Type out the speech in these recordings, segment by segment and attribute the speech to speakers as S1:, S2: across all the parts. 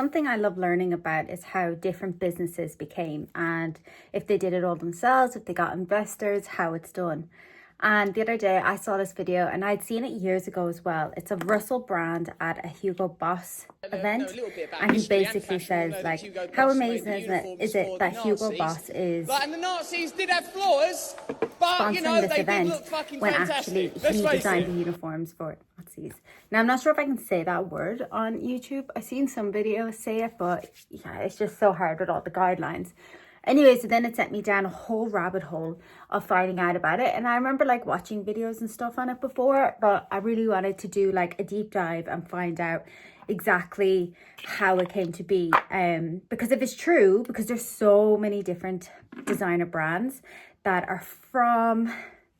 S1: Something I love learning about is how different businesses became and if they did it all themselves, if they got investors, how it's done. And the other day I saw this video and I'd seen it years ago as well. It's of Russell Brand at a Hugo Boss event. And he basically says, like, how amazing is it that Hugo Boss is
S2: and the Nazis did have flaws, but you
S1: sponsoring
S2: know,
S1: this
S2: they
S1: event
S2: did look fucking
S1: when
S2: fantastic.
S1: actually he designed the uniforms for Nazis. Now, I'm not sure if I can say that word on YouTube. I've seen some videos say it, but yeah, it's just so hard with all the guidelines. Anyway, so then it sent me down a whole rabbit hole of finding out about it. And I remember like watching videos and stuff on it before, but I really wanted to do like a deep dive and find out exactly how it came to be. Because if it's true, because there's so many different designer brands that are from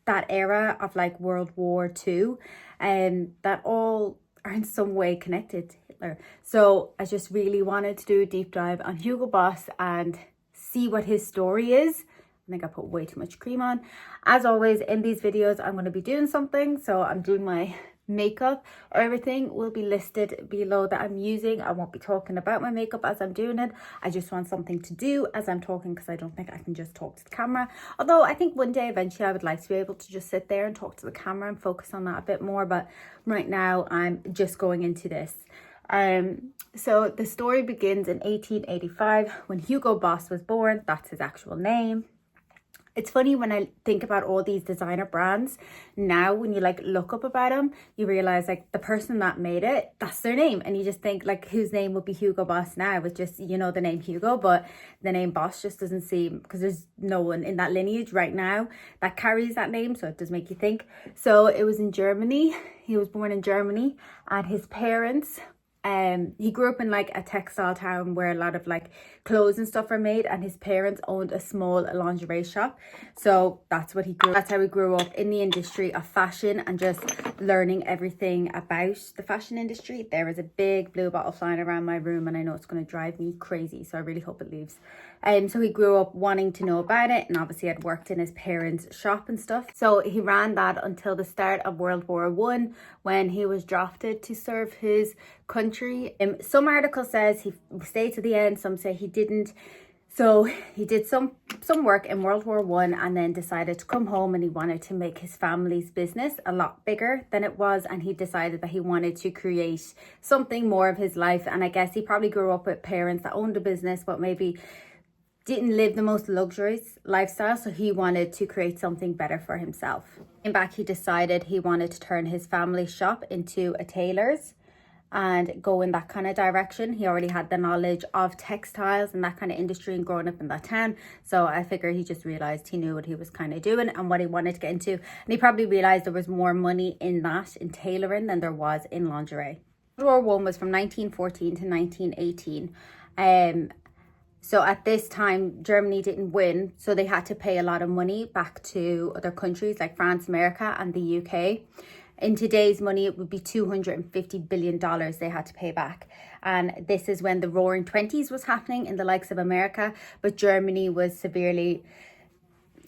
S1: that era of like World War II, and that all are in some way connected to Hitler. So I just really wanted to do a deep dive on Hugo Boss and see what his story is. I think I put way too much cream on. As always, in these videos, I'm going to be doing something. So I'm doing my makeup. Everything will be listed below that I'm using. I won't be talking about my makeup as I'm doing it. I just want something to do as I'm talking, because I don't think I can just talk to the camera. Although I think one day eventually I would like to be able to just sit there and talk to the camera and focus on that a bit more. But right now I'm just going into this. So the story begins in 1885 when Hugo Boss was born. That's his actual name. It's funny when I think about all these designer brands now, when you like look up about them, you realize like the person that made it, that's their name. And you just think like, whose name would be Hugo Boss now? With just, you know, the name Hugo, but the name Boss just doesn't seem, because there's no one in that lineage right now that carries that name. So it does make you think. So it was in Germany. He was born in Germany, and his parents, he grew up in like a textile town where a lot of like clothes and stuff are made, and his parents owned a small lingerie shop. So that's how he grew up in the industry of fashion and just learning everything about the fashion industry. There is a big blue bottle flying around my room and I know it's going to drive me crazy, so I really hope it leaves. So he grew up wanting to know about it, and obviously had worked in his parents' shop and stuff. So he ran that until the start of World War I, when he was drafted to serve his country. Some article says he stayed to the end, some say he didn't. So he did some work in World War I and then decided to come home, and he wanted to make his family's business a lot bigger than it was, and he decided that he wanted to create something more of his life. And I guess he probably grew up with parents that owned a business but maybe didn't live the most luxurious lifestyle, so he wanted to create something better for himself. In back, he decided he wanted to turn his family shop into a tailor's and go in that kind of direction. He already had the knowledge of textiles and that kind of industry and growing up in that town. So I figure he just realized he knew what he was kind of doing and what he wanted to get into. And he probably realized there was more money in that, in tailoring, than there was in lingerie. World War I was from 1914 to 1918. So at this time, Germany didn't win, so they had to pay a lot of money back to other countries like France, America, and the UK. In today's money, it would be $250 billion they had to pay back. And this is when the Roaring Twenties was happening in the likes of America, but Germany was severely,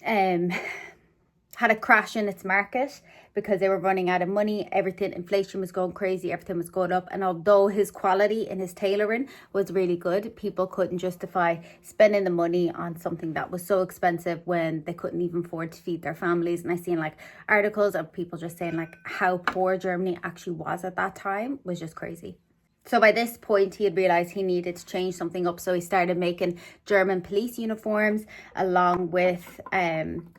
S1: had a crash in its market because they were running out of money. Inflation was going crazy, everything was going up. And although his quality in his tailoring was really good, people couldn't justify spending the money on something that was so expensive when they couldn't even afford to feed their families. And I seen like articles of people just saying like how poor Germany actually was at that time was just crazy. So by this point, he had realized he needed to change something up. So he started making German police uniforms along with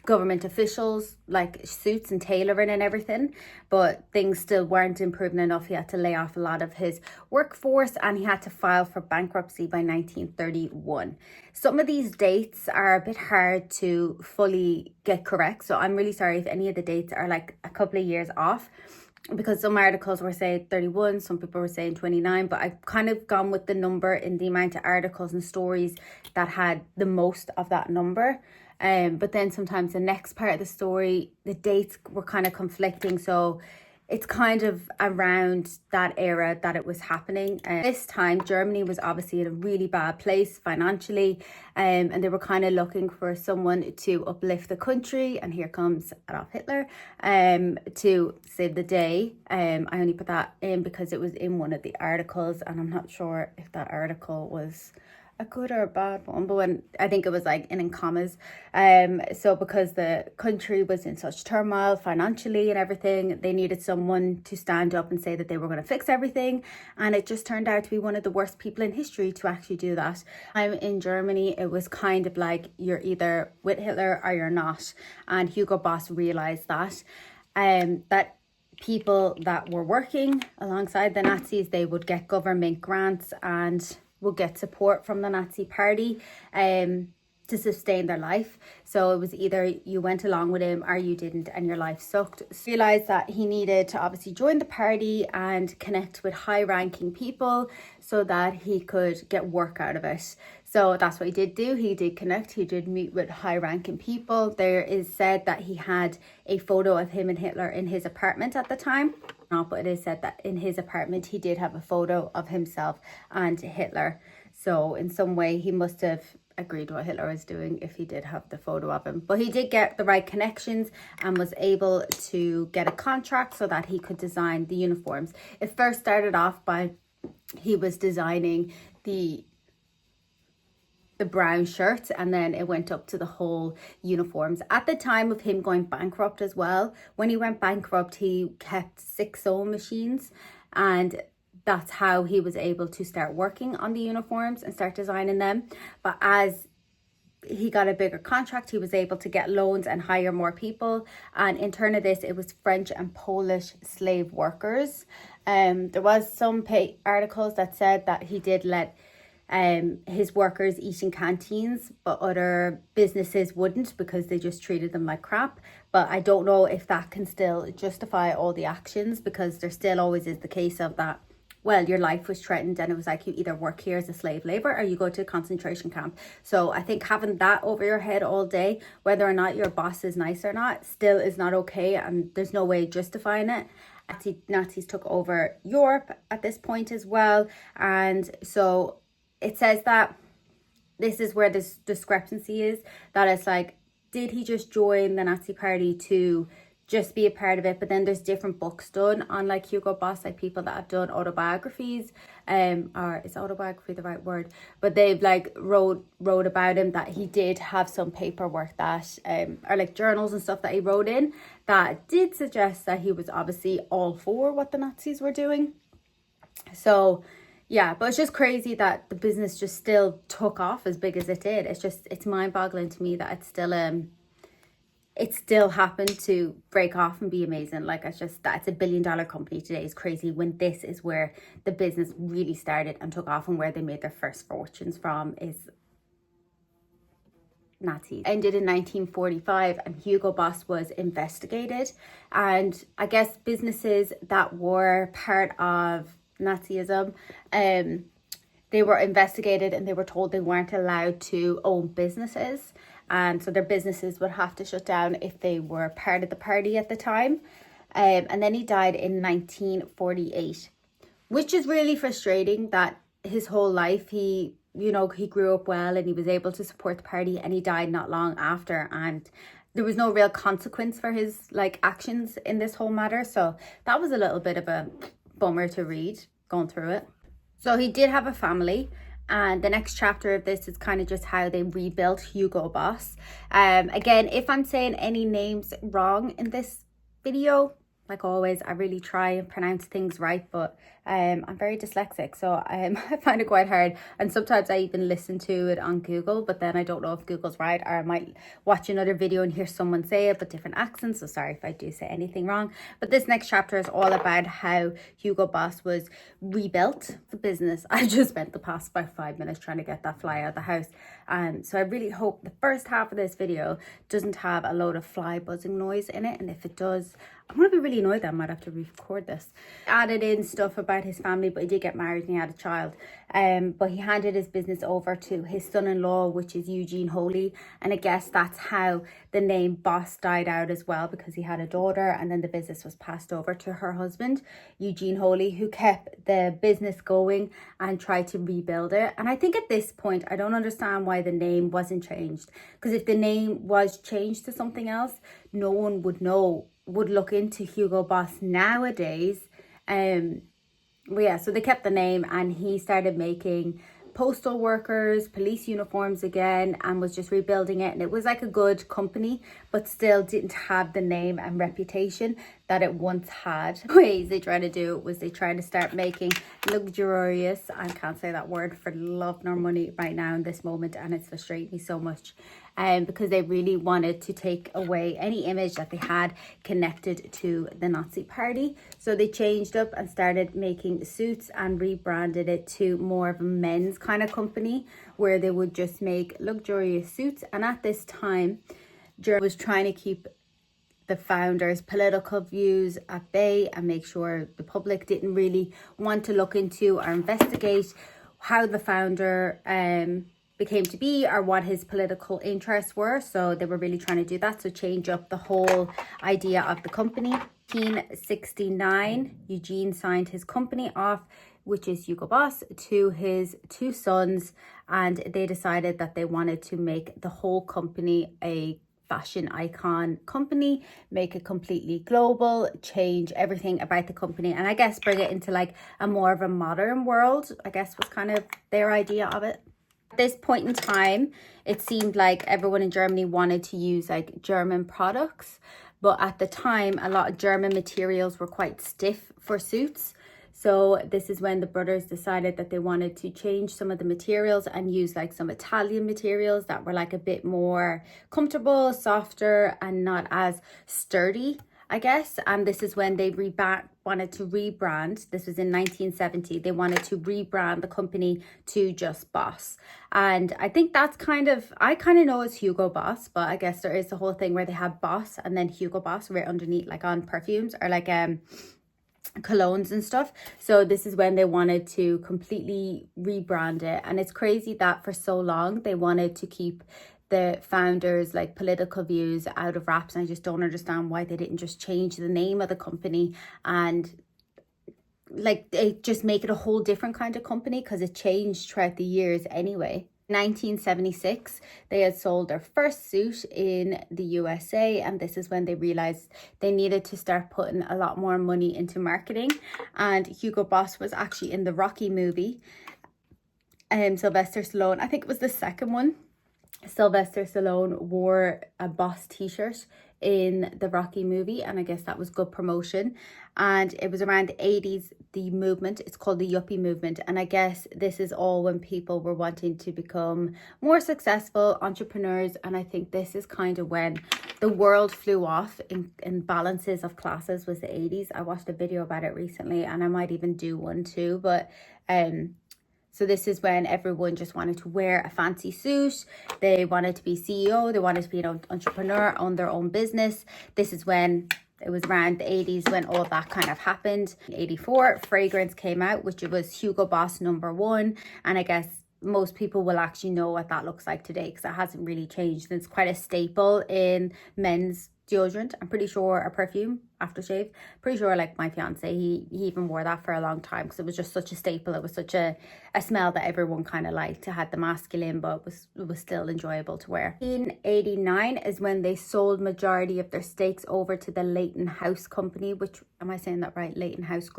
S1: government officials, like suits and tailoring and everything. But things still weren't improving enough. He had to lay off a lot of his workforce, and he had to file for bankruptcy by 1931. Some of these dates are a bit hard to fully get correct. So I'm really sorry if any of the dates are like a couple of years off, because some articles were saying 31, some people were saying 29, but I've kind of gone with the number in the amount of articles and stories that had the most of that number. But then sometimes the next part of the story, the dates were kind of conflicting. So it's kind of around that era that it was happening. And this time, Germany was obviously in a really bad place financially, and they were kind of looking for someone to uplift the country. And here comes Adolf Hitler to save the day. I only put that in because it was in one of the articles, and I'm not sure if that article was a good or a bad one, but when I think it was like in commas. So because the country was in such turmoil financially and everything, they needed someone to stand up and say that they were going to fix everything, and it just turned out to be one of the worst people in history to actually do that. I'm in Germany, it was kind of like you're either with Hitler or you're not, and Hugo Boss realized that that people that were working alongside the Nazis, they would get government grants and would get support from the Nazi party to sustain their life. So it was either you went along with him or you didn't, and your life sucked. So he realized that he needed to obviously join the party and connect with high-ranking people so that he could get work out of it. So that's what he did do. He did connect. He did meet with high-ranking people. There is said that he had a photo of him and Hitler in his apartment at the time. Not, but it is said that in his apartment he did have a photo of himself and Hitler. So in some way he must have agreed what Hitler was doing if he did have the photo of him. But he did get the right connections and was able to get a contract so that he could design the uniforms. It first started off by he was designing the brown shirts, and then it went up to the whole uniforms. At the time of him going bankrupt as well, when he went bankrupt, he kept 6 sewing machines, and that's how he was able to start working on the uniforms and start designing them. But as he got a bigger contract, he was able to get loans and hire more people, and in turn of this, it was French and Polish slave workers. There was some articles that said that he did let his workers eat in canteens, but other businesses wouldn't because they just treated them like crap. But I don't know if that can still justify all the actions, because there still always is the case of that, well, your life was threatened and it was like you either work here as a slave labor or you go to a concentration camp. So I think having that over your head all day, whether or not your boss is nice or not, still is not okay, and there's no way justifying it. Nazis took over Europe at this point as well, and so it says that this is where this discrepancy is, that it's like, did he just join the Nazi party to just be a part of it? But then there's different books done on like Hugo Boss, like people that have done autobiographies, or is autobiography the right word? But they've like wrote about him, that he did have some paperwork that, or like journals and stuff that he wrote in that did suggest that he was obviously all for what the Nazis were doing. So yeah, but it's just crazy that the business just still took off as big as it did. It's mind-boggling to me that it still happened to break off and be amazing. Like, it's just that it's $1 billion company today is crazy, when this is where the business really started and took off, and where they made their first fortunes from is Nazis. Ended in 1945, and Hugo Boss was investigated, and I guess businesses that were part of Nazism, they were investigated and they were told they weren't allowed to own businesses, and so their businesses would have to shut down if they were part of the party at the time. And then he died in 1948, which is really frustrating that his whole life he grew up well and he was able to support the party, and he died not long after, and there was no real consequence for his like actions in this whole matter. So that was a little bit of a bummer to read going through it. So he did have a family, and the next chapter of this is kind of just how they rebuilt Hugo Boss. Again, if I'm saying any names wrong in this video, like always, I really try and pronounce things right, but I'm very dyslexic, so I find it quite hard. And sometimes I even listen to it on Google, but then I don't know if Google's right, or I might watch another video and hear someone say it, but different accents. So sorry if I do say anything wrong. But this next chapter is all about how Hugo Boss was rebuilt, the business. I just spent the past about 5 minutes trying to get that fly out of the house. So I really hope the first half of this video doesn't have a load of fly buzzing noise in it. And if it does, I'm going to be really annoyed that I might have to re-record this. Added in stuff about about his family, but he did get married and he had a child. But he handed his business over to his son-in-law, which is Eugene Holy. And I guess that's how the name Boss died out as well, because he had a daughter, and then the business was passed over to her husband, Eugene Holy, who kept the business going and tried to rebuild it. And I think at this point, I don't understand why the name wasn't changed. Because if the name was changed to something else, no one would know, would look into Hugo Boss nowadays. But yeah, so they kept the name, and he started making postal workers, police uniforms again, and was just rebuilding it. And it was like a good company, but still didn't have the name and reputation that it once had. Ways they try to do it was they try to start making luxurious, I can't say that word for love nor money right now in this moment, and it's frustrating me so much. Because they really wanted to take away any image that they had connected to the Nazi party. So they changed up and started making suits and rebranded it to more of a men's kind of company, where they would just make luxurious suits. And at this time, Germany was trying to keep the founder's political views at bay and make sure the public didn't really want to look into or investigate how the founder became to be or what his political interests were. So they were really trying to do that, so change up the whole idea of the company. 1969, Eugene signed his company off, which is Hugo Boss, to his two sons, and they decided that they wanted to make the whole company a fashion icon company, make it completely global, change everything about the company, and I guess bring it into like a more of a modern world, I guess was kind of their idea of it. At this point in time, it seemed like everyone in Germany wanted to use like German products, but at the time a lot of German materials were quite stiff for suits. So this is when the brothers decided that they wanted to change some of the materials and use like some Italian materials that were like a bit more comfortable, softer, and not as sturdy, I guess. And this is when they wanted to rebrand. This was in 1970. They wanted to rebrand the company to just Boss. And I think that's I kind of know it's Hugo Boss, but I guess there is the whole thing where they have Boss and then Hugo Boss right underneath, like on perfumes or like colognes and stuff. So this is when they wanted to completely rebrand it. And it's crazy that for so long they wanted to keep the founders like political views out of wraps, and I just don't understand why they didn't just change the name of the company and like they just make it a whole different kind of company, because it changed throughout the years anyway. 1976, they had sold their first suit in the USA, and this is when they realized they needed to start putting a lot more money into marketing. And Hugo Boss was actually in the Rocky movie. Sylvester Stallone, I think it was the second one, Sylvester Stallone wore a Boss t-shirt in the Rocky movie, and I guess that was good promotion. And it was around the 80s, the movement, it's called the yuppie movement, and I guess this is all when people were wanting to become more successful entrepreneurs. And I think this is kind of when the world flew off in balances of classes, was the 80s. I watched a video about it recently, and I might even do one too, but so this is when everyone just wanted to wear a fancy suit. They wanted to be CEO. They wanted to be an entrepreneur, own their own business. This is when it was around the 80s when all that kind of happened. In 84, fragrance came out, which was Hugo Boss #1. And I guess most people will actually know what that looks like today, because it hasn't really changed. It's quite a staple in men's deodorant. I'm pretty sure a perfume, aftershave. Pretty sure like my fiance, he even wore that for a long time, because it was just such a staple. It was such a smell that everyone kind of liked. It had the masculine, but it was still enjoyable to wear. In 89 is when they sold majority of their stakes over to the Leighton House company, which, am I saying that right? Leighton House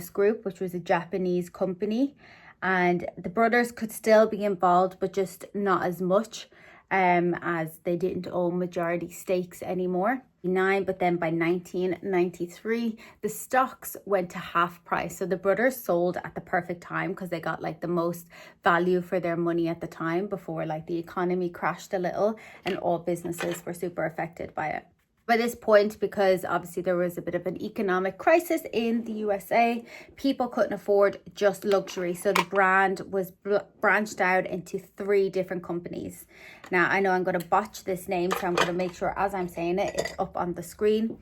S1: Group, which was a Japanese company. And the brothers could still be involved, but just not as much, as they didn't own majority stakes anymore. But then by 1993, the stocks went to half price. So the brothers sold at the perfect time, because they got like the most value for their money at the time, before like the economy crashed a little and all businesses were super affected by it. By this point, because obviously there was a bit of an economic crisis in the USA, people couldn't afford just luxury. So the brand was branched out into 3 different companies. Now, I know I'm going to botch this name, so I'm going to make sure as I'm saying it, it's up on the screen.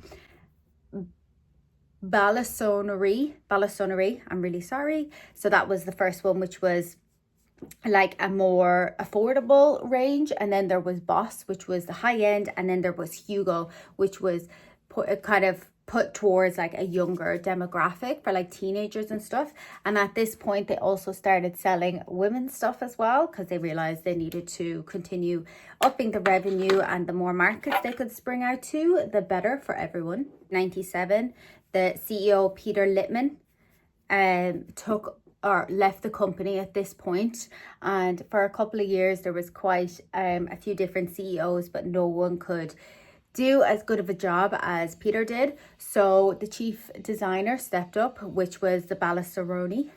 S1: Balasonnerie, I'm really sorry. So that was the first one, which was like a more affordable range, and then there was Boss, which was the high end, and then there was Hugo, which was put towards like a younger demographic for like teenagers and stuff. And at this point they also started selling women's stuff as well, because they realized they needed to continue upping the revenue, and the more markets they could spring out to, the better for everyone. 97, the CEO Peter Littman left the company at this point, and for a couple of years there was quite a few different CEOs, but no one could do as good of a job as Peter did. So the chief designer stepped up, which was the Balasaroni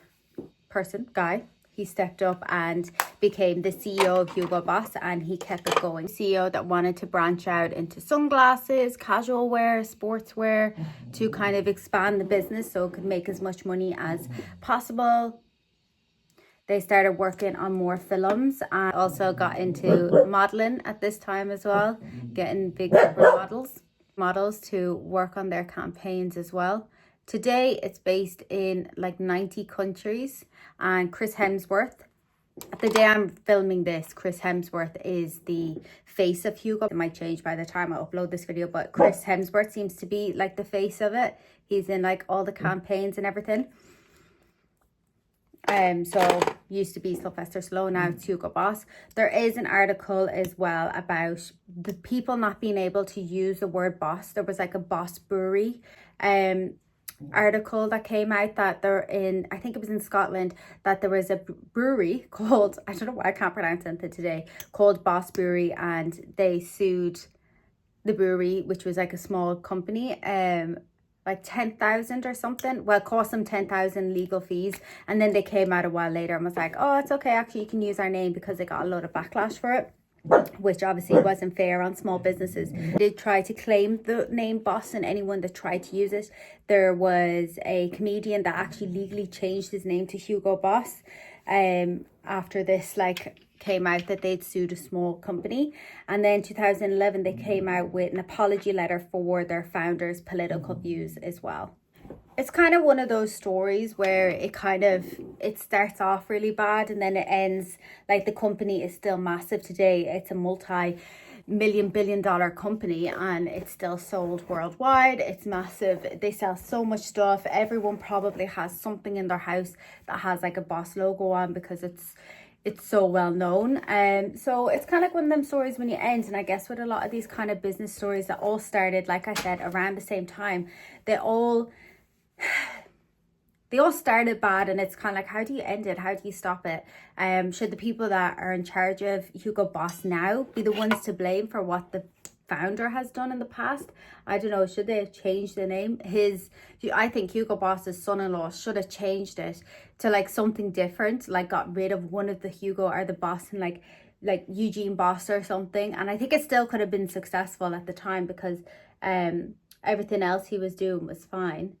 S1: guy. He stepped up and became the CEO of Hugo Boss, and he kept it going. CEO that wanted to branch out into sunglasses, casual wear, sportswear, to kind of expand the business so it could make as much money as possible. They started working on more films, and also got into modeling at this time as well, getting big models to work on their campaigns as well. Today it's based in like 90 countries, and Chris Hemsworth, the day I'm filming this, Chris Hemsworth is the face of Hugo. It might change by the time I upload this video, but Chris Hemsworth seems to be like the face of it. He's in like all the campaigns and everything. So used to be Sylvester Stallone, now it's Hugo Boss. There is an article as well about the people not being able to use the word boss. There was like a Boss Brewery article that came out that they're in, I think it was in Scotland, that there was a brewery called, I don't know why I can't pronounce it today, called Boss Brewery, and they sued the brewery, which was like a small company, like 10,000 or something. Well, it cost them 10,000 legal fees, and then they came out a while later and was like, oh, it's okay, actually you can use our name, because they got a lot of backlash for it, which obviously wasn't fair on small businesses. They did try to claim the name Boss, and anyone that tried to use it, there was a comedian that actually legally changed his name to Hugo Boss after this like came out that they'd sued a small company. And then 2011 they came out with an apology letter for their founders' political views as well. It's kind of one of those stories where it starts off really bad, and then it ends like the company is still massive today. It's a multi-billion company, and it's still sold worldwide. It's massive. They sell so much stuff. Everyone probably has something in their house that has like a Boss logo on, because it's so well known. So it's kind of like one of them stories when you end. And I guess with a lot of these kind of business stories that all started, like I said, around the same time, they all started bad, and it's kind of like, how do you end it? How do you stop it? Should the people that are in charge of Hugo Boss now be the ones to blame for what the founder has done in the past? I don't know. Should they have changed the name? I think Hugo Boss's son-in-law should have changed it to like something different, like got rid of one of the Hugo or the Boss, and like Eugene Boss or something. And I think it still could have been successful at the time, because everything else he was doing was fine.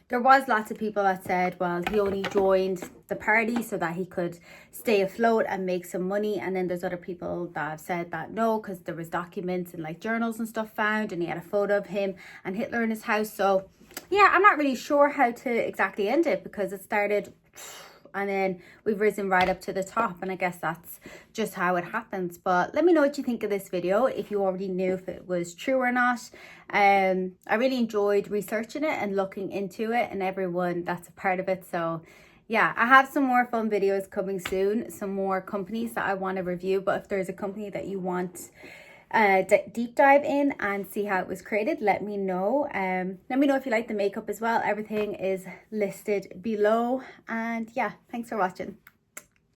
S1: There was lots of people that said, well, he only joined the party so that he could stay afloat and make some money. And then there's other people that have said that no, because there was documents and like journals and stuff found, and he had a photo of him and Hitler in his house. So yeah, I'm not really sure how to exactly end it, because it started and then we've risen right up to the top, and I guess that's just how it happens. But let me know what you think of this video, if you already knew if it was true or not. I really enjoyed researching it and looking into it and everyone that's a part of it. So yeah, I have some more fun videos coming soon, some more companies that I want to review. But if there's a company that you want deep dive in and see how it was created, let me know. Let me know if you like the makeup as well. Everything is listed below. And yeah, thanks for watching.